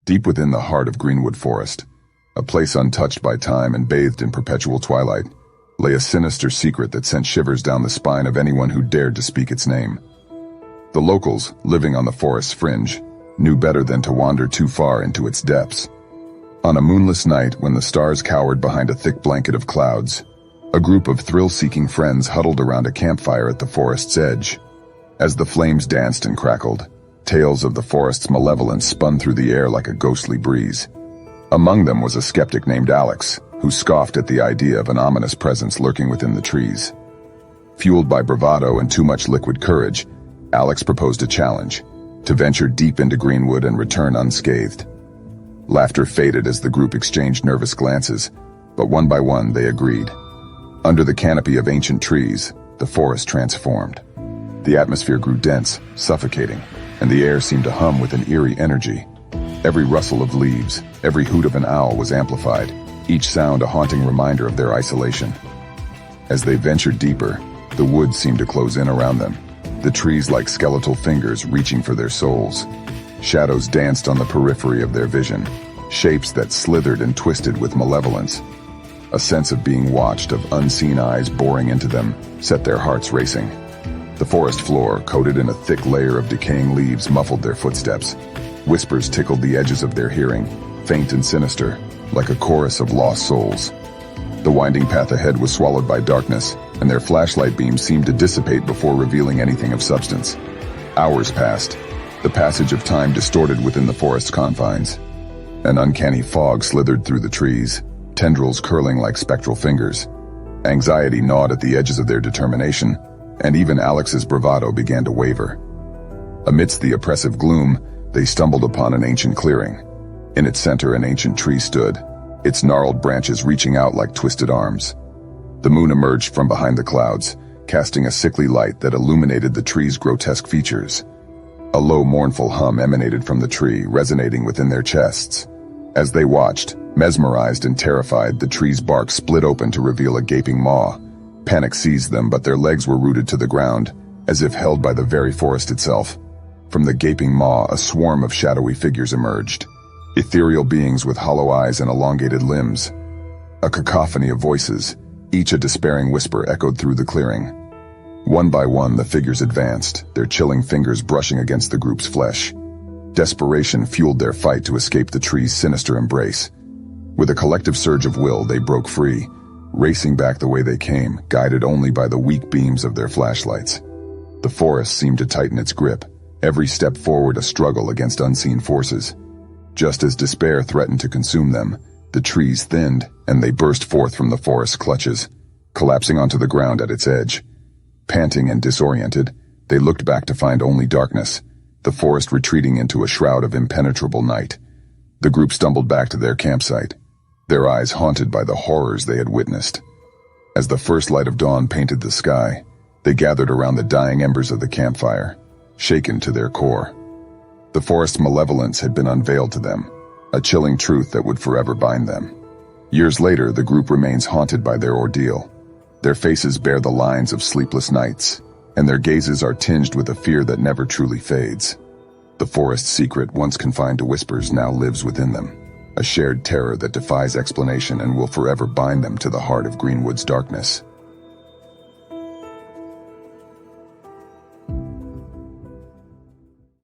Deep within the heart of Greenwood Forest, a place untouched by time and bathed in perpetual twilight, lay a sinister secret that sent shivers down the spine of anyone who dared to speak its name. The locals, living on the forest's fringe, knew better than to wander too far into its depths. On a moonless night when the stars cowered behind a thick blanket of clouds, a group of thrill-seeking friends huddled around a campfire at the forest's edge. As the flames danced and crackled, tales of the forest's malevolence spun through the air like a ghostly breeze. Among them was a skeptic named Alex, who scoffed at the idea of an ominous presence lurking within the trees. Fueled by bravado and too much liquid courage, Alex proposed a challenge: to venture deep into Greenwood and return unscathed. Laughter faded as the group exchanged nervous glances, but one by one they agreed. Under the canopy of ancient trees, the forest transformed. The atmosphere grew dense, suffocating, and the air seemed to hum with an eerie energy. Every rustle of leaves, every hoot of an owl was amplified, each sound a haunting reminder of their isolation. As they ventured deeper, the woods seemed to close in around them, the trees like skeletal fingers reaching for their souls. Shadows danced on the periphery of their vision, shapes that slithered and twisted with malevolence. A sense of being watched, of unseen eyes boring into them, set their hearts racing. The forest floor, coated in a thick layer of decaying leaves, muffled their footsteps. Whispers tickled the edges of their hearing, faint and sinister, like a chorus of lost souls. The winding path ahead was swallowed by darkness, and their flashlight beams seemed to dissipate before revealing anything of substance. Hours passed, the passage of time distorted within the forest's confines. An uncanny fog slithered through the trees, tendrils curling like spectral fingers. Anxiety gnawed at the edges of their determination, and even Alex's bravado began to waver. Amidst the oppressive gloom, they stumbled upon an ancient clearing. In its center, an ancient tree stood, its gnarled branches reaching out like twisted arms. The moon emerged from behind the clouds, casting a sickly light that illuminated the tree's grotesque features. A low, mournful hum emanated from the tree, resonating within their chests. As they watched, mesmerized and terrified, the tree's bark split open to reveal a gaping maw. Panic seized them, but their legs were rooted to the ground, as if held by the very forest itself. From the gaping maw, a swarm of shadowy figures emerged. Ethereal beings with hollow eyes and elongated limbs. A cacophony of voices, each a despairing whisper, echoed through the clearing. One by one, the figures advanced, their chilling fingers brushing against the group's flesh. Desperation fueled their fight to escape the tree's sinister embrace. With a collective surge of will, they broke free, racing back the way they came, guided only by the weak beams of their flashlights. The forest seemed to tighten its grip, every step forward a struggle against unseen forces. Just as despair threatened to consume them, the trees thinned, and they burst forth from the forest's clutches, collapsing onto the ground at its edge. Panting and disoriented, they looked back to find only darkness, the forest retreating into a shroud of impenetrable night. The group stumbled back to their campsite, their eyes haunted by the horrors they had witnessed. As the first light of dawn painted the sky, they gathered around the dying embers of the campfire, shaken to their core. The forest's malevolence had been unveiled to them, a chilling truth that would forever bind them. Years later, the group remains haunted by their ordeal. Their faces bear the lines of sleepless nights, and their gazes are tinged with a fear that never truly fades. The forest's secret, once confined to whispers, now lives within them, a shared terror that defies explanation and will forever bind them to the heart of Greenwood's darkness.